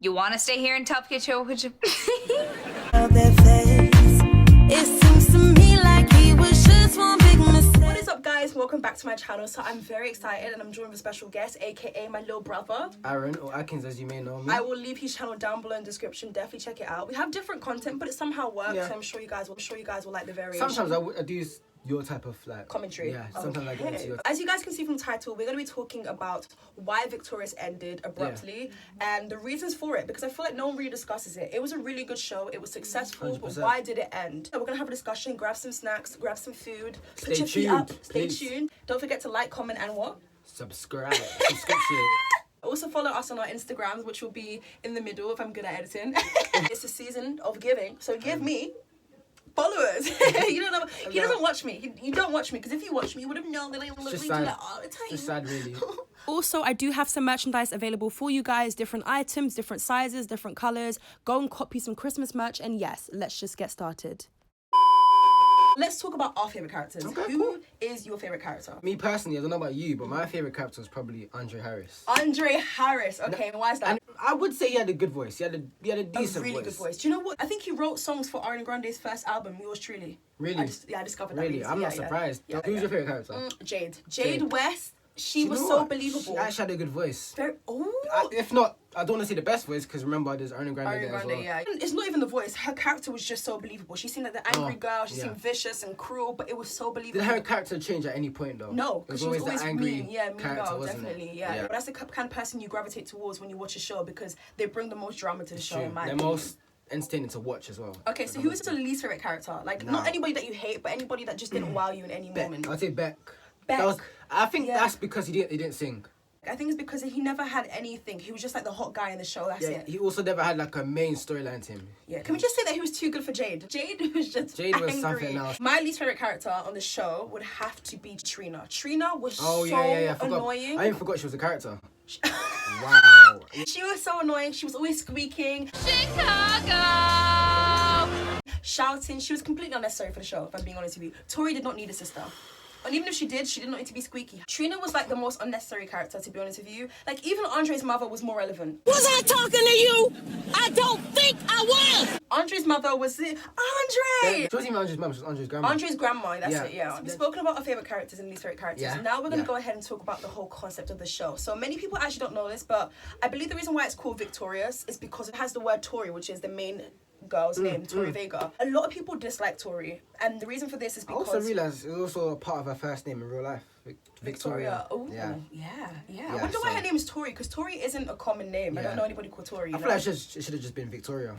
You want to stay here and tell Kitcho what you... It seems to me like he was just one big mistake. What is up, guys? Welcome back to my channel. So I'm very excited and I'm joined with a special guest, aka my little brother Aaron, or Akinz as you may know me. I will leave his channel down below in the description. Definitely check it out. We have different content, but it somehow works. Yeah. So I'm sure you guys will like the variation. Sometimes I do your type of like commentary. Yeah, sometimes I get into your. As you guys can see from the title, we're going to be talking about why Victorious ended abruptly and the reasons for it, because I feel like no one really discusses it. It was a really good show. It was successful, 100%. But why did it end? So we're going to have a discussion, grab some snacks, grab some food, put your feet up, stay tuned. Don't forget to like, comment, and what? Subscribe. Subscription. Also follow us on our Instagrams, which will be in the middle if I'm good at editing. It's a season of giving, so give me followers. You don't know. He doesn't watch me. You don't watch me, because if you watch me, you would have known that I literally do that all the time. It's sad, really. Also, I do have some merchandise available for you guys. Different items, different sizes, different colors. Go and copy some Christmas merch. And yes, let's just get started. Let's talk about our favourite characters. Okay, Who is your favourite character? Me personally, I don't know about you, but my favourite character is probably Andre Harris. Andre Harris. Okay, and why is that? And I would say he had a good voice. He had a decent really voice. good voice. Do you know what? I think he wrote songs for Ariana Grande's first album, Yours Truly. Really? I discovered that. Really? I'm not surprised. Who's your favourite character? Jade West. She was so believable. She actually had a good voice. If not, I don't want to say the best voice, because remember, there's Ariana Grande there as well. Yeah. It's not even the voice. Her character was just so believable. She seemed like the angry girl. She seemed vicious and cruel, but it was so believable. Did her character change at any point, though? No, because she was always the angry mean. Yeah, mean character, girl, definitely. Yeah. But that's the kind of person you gravitate towards when you watch a show, because they bring the most drama to the show, in my opinion. They're most entertaining to watch as well. Okay, so who is your least favourite character? Like, not anybody that you hate, but anybody that just didn't wow you in any moment. I'd say Beck. Beck. I think that's because he didn't sing. I think it's because he never had anything. He was just like the hot guy in the show. That's it. He also never had like a main storyline to him. Yeah. Can we just say that he was too good for Jade? Jade was just angry. Something else. My least favorite character on the show would have to be Trina. Trina was so annoying. I even forgot she was a character. Wow. She was so annoying. She was always squeaking. Chicago! Shouting. She was completely unnecessary for the show, if I'm being honest with you. Tori did not need a sister. And even if she did not need to be squeaky. Trina was like the most unnecessary character, to be honest with you. Like, even Andre's mother was more relevant. Was I talking to you? I don't think I was. Andre's mother was Andre! She wasn't even Andre's mum, she was Andre's grandma. Andre's grandma, that's it, yeah. We've spoken about our favourite characters and least favourite characters. Yeah. Now we're going to go ahead and talk about the whole concept of the show. So many people actually don't know this, but I believe the reason why it's called Victorious is because it has the word Tori, which is the main girl's name, Tori Vega. A lot of people dislike Tori, and the reason for this is because... I also realised it was also a part of her first name in real life. Victoria. Oh, yeah. I wonder why her name is Tori, because Tori isn't a common name. I don't know anybody called Tori. I feel like it should have just been Victoria.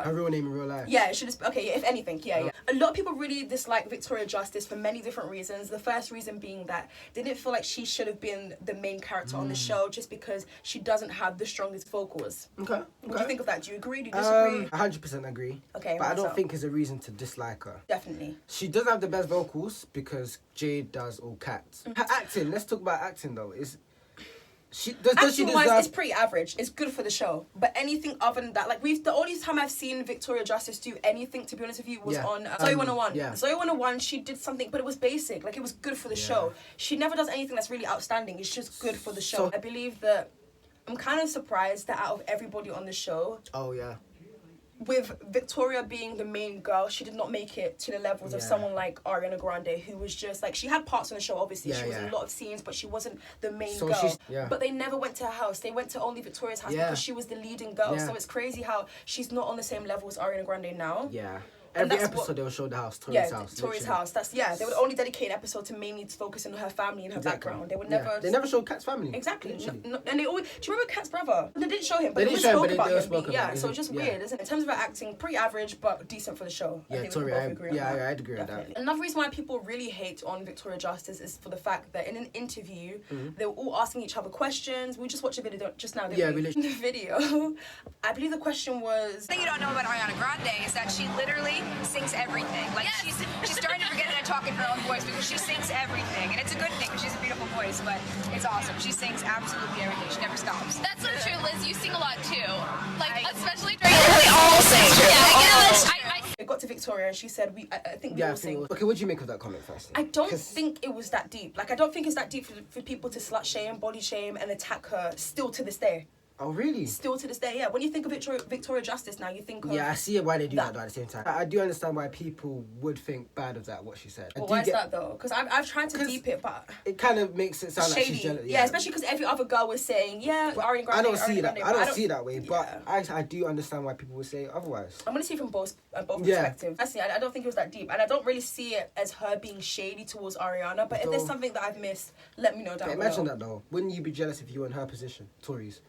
Her real name in real life. Yeah, it should have... Okay, if anything, yeah. A lot of people really dislike Victoria Justice for many different reasons. The first reason being that they didn't feel like she should have been the main character on the show, just because she doesn't have the strongest vocals. Okay. What do you think of that? Do you agree? Do you disagree? 100% agree. Okay, but I don't think it's a reason to dislike her. Definitely. She doesn't have the best vocals because Jade does all cats. Her acting, let's talk about acting though. Does she deserve... it's pretty average. It's good for the show. But anything other than that, like the only time I've seen Victoria Justice do anything, to be honest with you, was on Zoe 101. Yeah. Zoe 101, she did something, but it was basic. Like, it was good for the show. She never does anything that's really outstanding. It's just good for the show. I believe that I'm kind of surprised that out of everybody on the show... Oh, yeah. With Victoria being the main girl, she did not make it to the levels of someone like Ariana Grande, who was just like, she had parts on the show, obviously. She was in a lot of scenes, but she wasn't the main girl. But they never went to her house. They went to only Victoria's house because she was the leading girl. So it's crazy how she's not on the same level as Ariana Grande now. Yeah. Every episode they will show the house, Tori's house. Tori's house. They would only dedicate an episode to mainly focus on her family and her background. They would never. They never showed Kat's family. Exactly. And they always. Do you remember Kat's brother? They didn't show him, but they spoke about him. Yeah. So it's just weird, isn't it? In terms of her acting, pretty average, but decent for the show. Yeah, Tori. I'd agree with that. Another reason why people really hate on Victoria Justice is for the fact that in an interview, they were all asking each other questions. We just watched a video just now. Yeah, we the video. I believe the question was. The thing you don't know about Ariana Grande is that she literally sings everything. Like, she's starting to forget how to talk in her own voice because she sings everything. And it's a good thing because she has a beautiful voice, but it's awesome. She sings absolutely everything. She never stops. That's so true, Liz. You sing a lot too. Like, especially We during... all sing. It got to Victoria and she said, I think we all sing. Okay, what do you make of that comment first? I don't think it was that deep. Like, I don't think it's that deep for people to slut shame, body shame, and attack her still to this day. Oh, really? Still to this day, yeah. When you think of Victoria Justice now, you think of... Yeah, I see why they do that though, at the same time. I do understand why people would think bad of that, what she said. Well, why is that though? Because I've tried to deep it, but... It kind of makes it sound shady. like she's jealous. Yeah, especially because every other girl was saying, yeah, Ariana Grande, I don't see that. I don't see it that way, Yeah. but I do understand why people would say otherwise. I'm going to see from both perspectives. Actually, I don't think it was that deep. And I don't really see it as her being shady towards Ariana. But if there's something that I've missed, let me know down below. Imagine that though. Wouldn't you be jealous if you were in her position? Tories.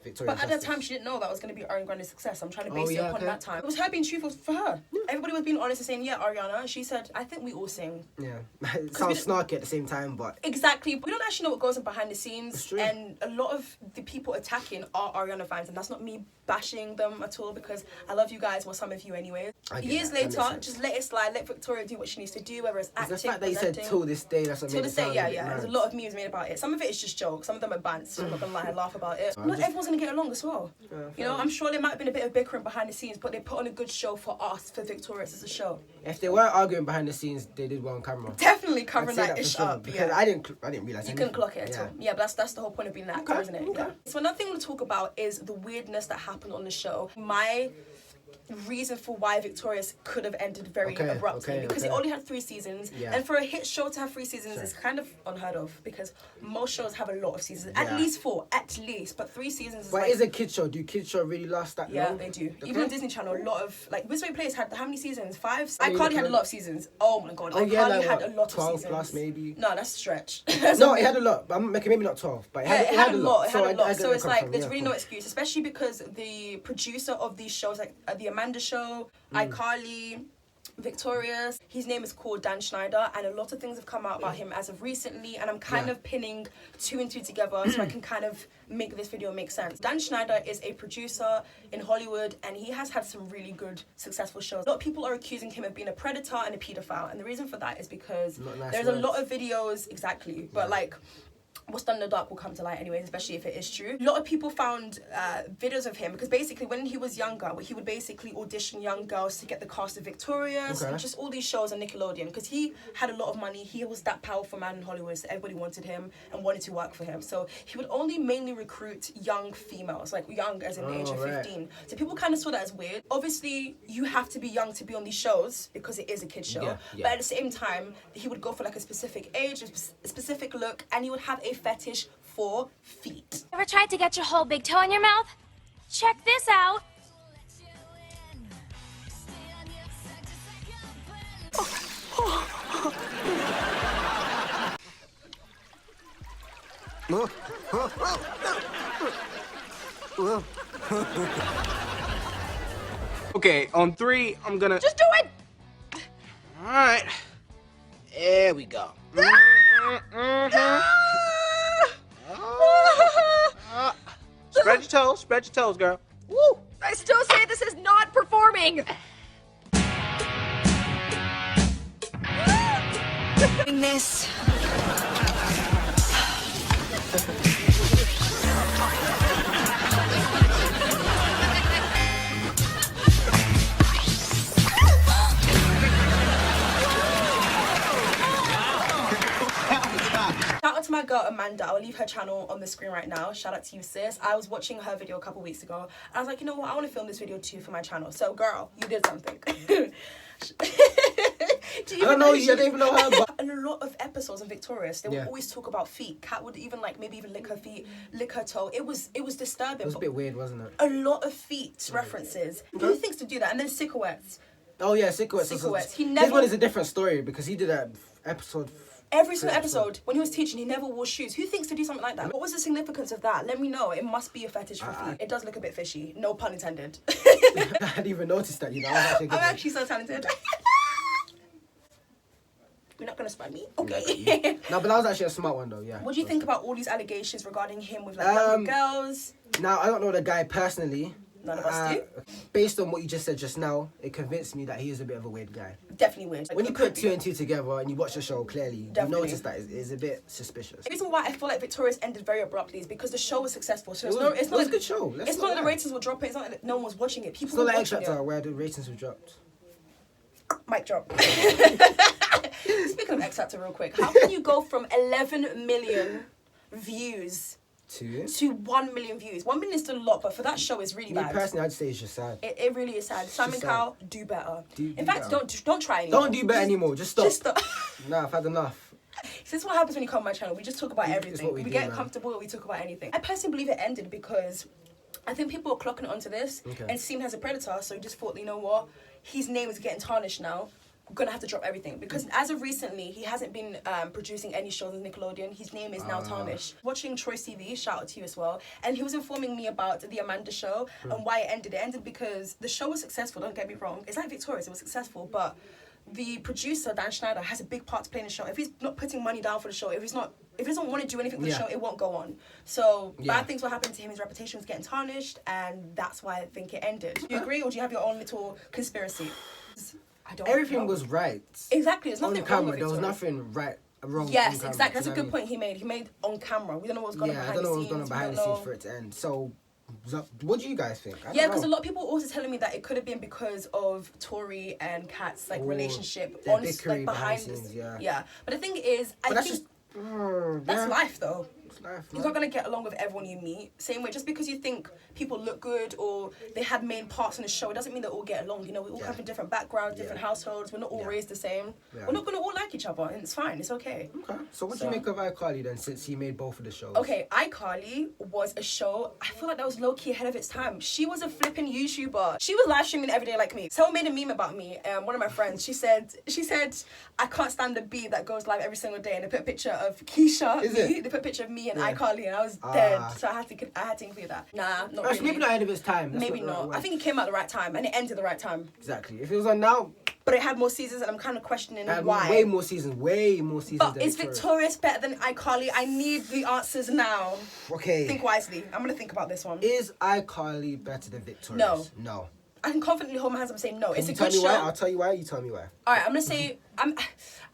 Victoria But at that time, she didn't know that was going to be Ariana Grande's success. I'm trying to base it upon that time. It was her being truthful for her. Everybody was being honest and saying, yeah, Ariana. She said, I think we all sing. Yeah. It sounds snarky at the same time, but... Exactly. We don't actually know what goes on behind the scenes. It's true. And a lot of the people attacking are Ariana fans. And that's not me bashing them at all, because I love you guys, well, some of you anyway. Years later, just let it slide. Let Victoria do what she needs to do, whether it's acting, the fact that you said till this day, that's what made it sound yeah. There's a lot of memes made about it. Some of it is just jokes. Some of them are bants. So I'm not gonna lie, I laugh about it. Not everyone's gonna get along as well. You know, I'm sure there might have been a bit of bickering behind the scenes, but they put on a good show for us, for Victoria's as a show. If they weren't arguing behind the scenes, they did well on camera. Definitely covering I'd say that for ish sure, up. because I didn't realize you couldn't clock it at all. Yeah, but that's the whole point of being an actor, isn't it? Okay. Yeah. So another thing I want to talk about is the weirdness that happened on the show. My reason for why Victoria's could have ended very abruptly, because it only had 3 seasons, and for a hit show to have 3 seasons is kind of unheard of, because most shows have a lot of seasons, at least 4, but 3 seasons is but like... it's a kid show. Do kids show really last that long? Yeah, they do. Even on Disney Channel, a lot of, like, Wizard Place had how many seasons? 5? iCarly had a lot of seasons. Oh my god, iCarly had a lot of 12 seasons. plus maybe. No, that's a stretch. No, it had a lot. I'm making maybe not 12, but it had a lot. It had a lot. So it's like, there's yeah, really no excuse, especially because the producer of these shows, like The Amanda Show, iCarly, Victoria's, his name is called Dan Schneider, and a lot of things have come out about him as of recently, and I'm kind of pinning 2 and 2 together so I can kind of make this video make sense. Dan Schneider is a producer in Hollywood, and he has had some really good, successful shows. A lot of people are accusing him of being a predator and a paedophile, and the reason for that is because there's a lot of videos, but like, what's done in the dark will come to light anyways, especially if it is true. A lot of people found videos of him, because basically when he was younger, he would basically audition young girls to get the cast of Victoria's and just all these shows on Nickelodeon, because he had a lot of money. He was that powerful man in Hollywood, so everybody wanted him and wanted to work for him. So he would only mainly recruit young females, like young as in the age of 15. So people kind of saw that as weird. Obviously, you have to be young to be on these shows because it is a kid's show. But at the same time, he would go for like a specific age, a specific look, and he would have a fetish for feet. Ever tried to get your whole big toe in your mouth? Check this out. Okay, on 3, I'm gonna... Just do it! Alright. There we go. Spread your toes, girl. Woo! I still say this is not performing. This. Shout out to my girl Amanda. I'll leave her channel on the screen right now. Shout out to you, sis. I was watching her video a couple weeks ago. I was like, you know what? I want to film this video too for my channel. So, girl, you did something. I don't even know her, but in a lot of episodes of Victorious, they would always talk about feet. Kat would even maybe even lick her feet, lick her toe. It was disturbing. It was a bit weird, wasn't it? A lot of feet references. Who thinks to do that? And then Sikowetz. Oh yeah, Sikowetz. This one is a different story because he did that episode. Every single episode, when he was teaching, he never wore shoes. Who thinks to do something like that? What was the significance of that? Let me know. It must be a fetish for feet. It does look a bit fishy. No pun intended. I hadn't even noticed that, you know. I'm actually so talented. You're not gonna spy me? Okay. No, but that was actually a smart one though, yeah. What do you think about all these allegations regarding him with younger girls? Now, I don't know the guy personally. None of us do. Based on what you just said just now, it convinced me that he is a bit of a weird guy. Definitely weird. When you put 2 and 2 together and you watch the show, clearly, you notice that it's a bit suspicious. The reason why I feel like Victoria's ended very abruptly is because the show was successful. So it's not a good show. It's not that the ratings will drop it. It's not that no one was watching it. People it's not were like watching X Factor where the ratings were dropped. Mic drop. Speaking of X Factor real quick, how can you go from 11 million views to 1 million views. 1 million is still a lot, but for that show, it's really Me bad. personally, I'd say it's just sad. It really is sad. Simon sad. Cowell, do better. Do In fact, better. don't try anymore. Don't do better anymore. Just stop. Just stop. Nah, I've had enough. This is what happens when you come on my channel. We just talk about It's everything. what We we do, get man. comfortable. We talk about anything. I personally believe it ended because I think people are clocking onto this and see him as a predator. So he just thought, you know what, his name is getting tarnished now. I'm gonna have to drop everything because as of recently, he hasn't been producing any shows on Nickelodeon. His name is now tarnished. Watching Choice TV, shout out to you as well, and he was informing me about the Amanda show and why it ended. It ended because the show was successful. Don't get me wrong. It's like Victorious. It was successful, but the producer Dan Schneider has a big part to play in the show. If he's not putting money down for the show, if he doesn't want to do anything for the show, it won't go on. So bad things will happen to him. His reputation was getting tarnished, and that's why I think it ended. Do you agree, or do you have your own little conspiracy? I don't Everything know. was right. Exactly. There's On nothing the wrong camera, with there was Victoria. nothing right, wrong. Yes, on camera, exactly. That's a do you know good what I point he made. He made on camera. We don't know what's mean? going on Yeah, I behind don't know the what's scenes. going on behind We the don't scenes know. for it to end. So, what do you guys think? I Yeah, don't because a know. lot of people also telling me that it could have been because of Tori and Kat's like Ooh, relationship their on bickering like behind behind the scenes, yeah. Yeah, but the thing is, But I that's think just that's life though. It's life, You're man. not gonna get along with everyone you meet. Same way, just because you think people look good or they had main parts in the show, it doesn't mean they all get along. You know, we all come from different backgrounds, different households. We're not all raised the same. Yeah. We're not gonna all like each other, and it's fine. It's okay. Okay. So what do you make of iCarly then, since he made both of the shows? Okay, iCarly was a show, I feel like that was low-key ahead of its time. She was a flipping YouTuber. She was live streaming every day like me. Someone made a meme about me, one of my friends, she said, I can't stand the bee that goes live every single day, and they put a picture of Keisha. Is it? They put a picture of me and iCarly, and I was dead. So I had to include that. Nah, not really. Maybe not ahead of its time. That's Maybe the right not. word. I think it came out at the right time, and it ended at the right time. Exactly. If it was on now, But it had more seasons, and I'm kind of questioning why. way more seasons But than is Victorious better than iCarly? I need the answers now. Okay. Think wisely. I'm gonna think about this one. Is iCarly better than Victorious? No. I can confidently hold my hands up and say no. It's Can a you tell good me show. why? I'll tell you why. You tell me why. All right, I'm gonna say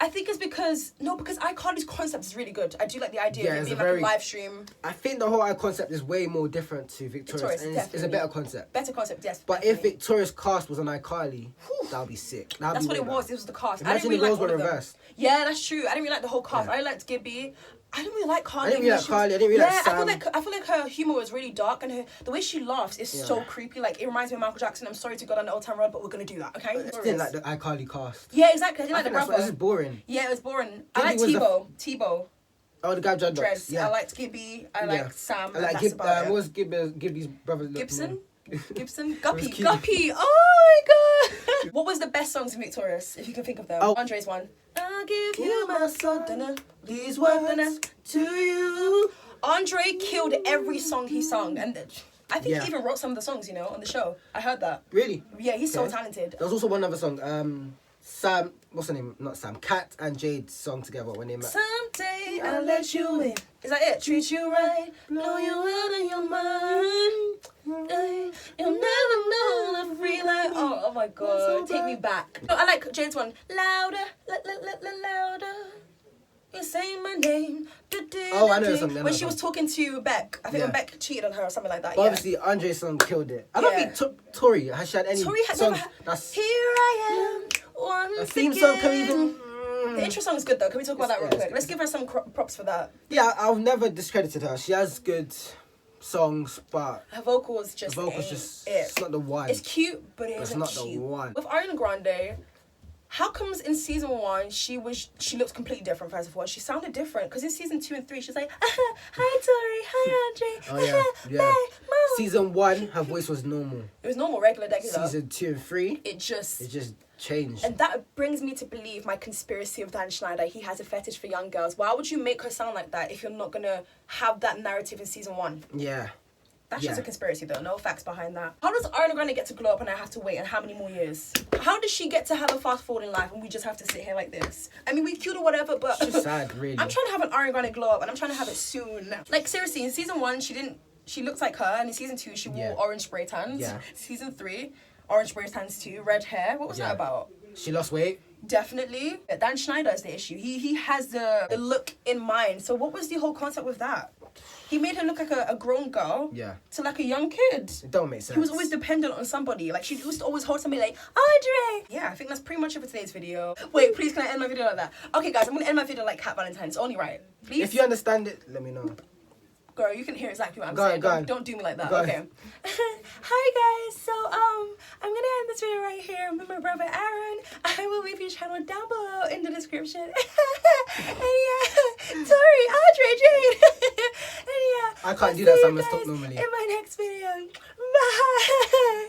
I think it's because iCarly's concept is really good. I do like the idea Yeah, of it it's being a very- like a live stream. I think the whole concept is way more different to Victorious, and it's a definitely. better concept. Better concept, yes. But if definitely. Victorious cast was on iCarly, that would be sick. That'd That's be what way it was. better. It was the cast. Imagine I didn't really the roles like all were of them. reversed. Yeah, that's true. I didn't really like the whole cast. Yeah. I liked Gibby. I didn't really like Carly. I didn't really like Carly. I didn't really like Sam. I feel like her humor was really dark, and the way she laughs is so creepy. Like it reminds me of Michael Jackson. I'm sorry to go down the Old Town Road, but we're gonna do that, okay? I just didn't like the iCarly cast. Yeah, exactly. I didn't I like the think that's why brother. this is boring. Yeah, it was boring. I Gibby like was the- Tebow. Oh, the guy with dreadlocks. Dreads. Yeah. I liked Gibby. I liked Sam. I like that's about it. what was Gibby's brother? Gibson? Gibson? was Guppy. cute. Guppy. Oh my god. What was the best songs in Victorious, if you can think of them? Oh. Andre's one. I'll give you my soul. These words to you. Andre killed every song he sung, and I think Yeah. he even wrote some of the songs, on the show. I heard that. Really? Yeah, he's so Okay. talented. There was also one other song. Sam, what's her name? Not Sam. Kat and Jade song together when they met. Someday I'll let you in. Is that it? Treat you right, blow you out of your mind. You'll never know the free life. Oh my god, take me back. No, I like Jade's one. Louder, louder. You say my name. Oh, I know the song, I know When the she was song. talking to Beck, I think when Yeah. Beck cheated on her or something like that. But Yeah. obviously, Andre's song killed it. I don't Yeah. think Tori has she had any Tori had songs. never. That's Here I am. Once a theme again. song. Can we even? The intro song is good though. Can we talk about that real It's quick? good. Let's give her some props for that. Yeah, I've never discredited her. She has good songs, but Her vocals just the vocals ain't just it. it's not the one. It's cute, but it It's isn't not the cute. one. With Ariana Grande, how comes in season 1 she looks completely different? First of all, she sounded different because in season 2 and 3 she's like, hi Tori, hi Andre, Oh yeah, yeah. hey, Mom. Season 1, her voice was normal. It was normal, regular, regular. Season 2 and 3, It just changed. and that brings me to believe my conspiracy of Dan Schneider. He has a fetish for young girls. Why would you make her sound like that if you're not gonna have that narrative in season 1? Yeah. That's just Yeah. a conspiracy though, no facts behind that. How does Ariana Grande get to glow up and I have to wait and how many more years? How does she get to have a fast forward in life and we just have to sit here like this? I mean, we've cute or whatever, but It's just sad, really. I'm trying to have an Ariana Grande glow up and I'm trying to have it soon. Like seriously, in season 1 she looked like her, and in season 2 she wore Yeah. orange spray tans. Yeah. Season 3, orange spray tans too, red hair. What was Yeah. that about? She lost weight. Definitely. Dan Schneider is the issue. He has the look in mind. So what was the whole concept with that? He made her look like a grown girl to like a young kid. It don't make sense. He was always dependent on somebody. Like she used to always hold somebody like, Audrey! Yeah, I think that's pretty much it for today's video. Wait, please can I end my video like that? Okay guys, I'm gonna end my video like Cat Valentine. It's only right. Please? If you understand it, let me know. Girl, you can hear exactly what I'm Go on, saying. go on. Don't do me like that. Go on. Okay. Hi guys. So I'm gonna end this video right here with my brother Aaron. I will leave his channel down below in the description. And yeah, Tori, Audrey, Jade. And yeah, I can't I'll do that, see so you I'm gonna stop guys normally. in my next video. Bye.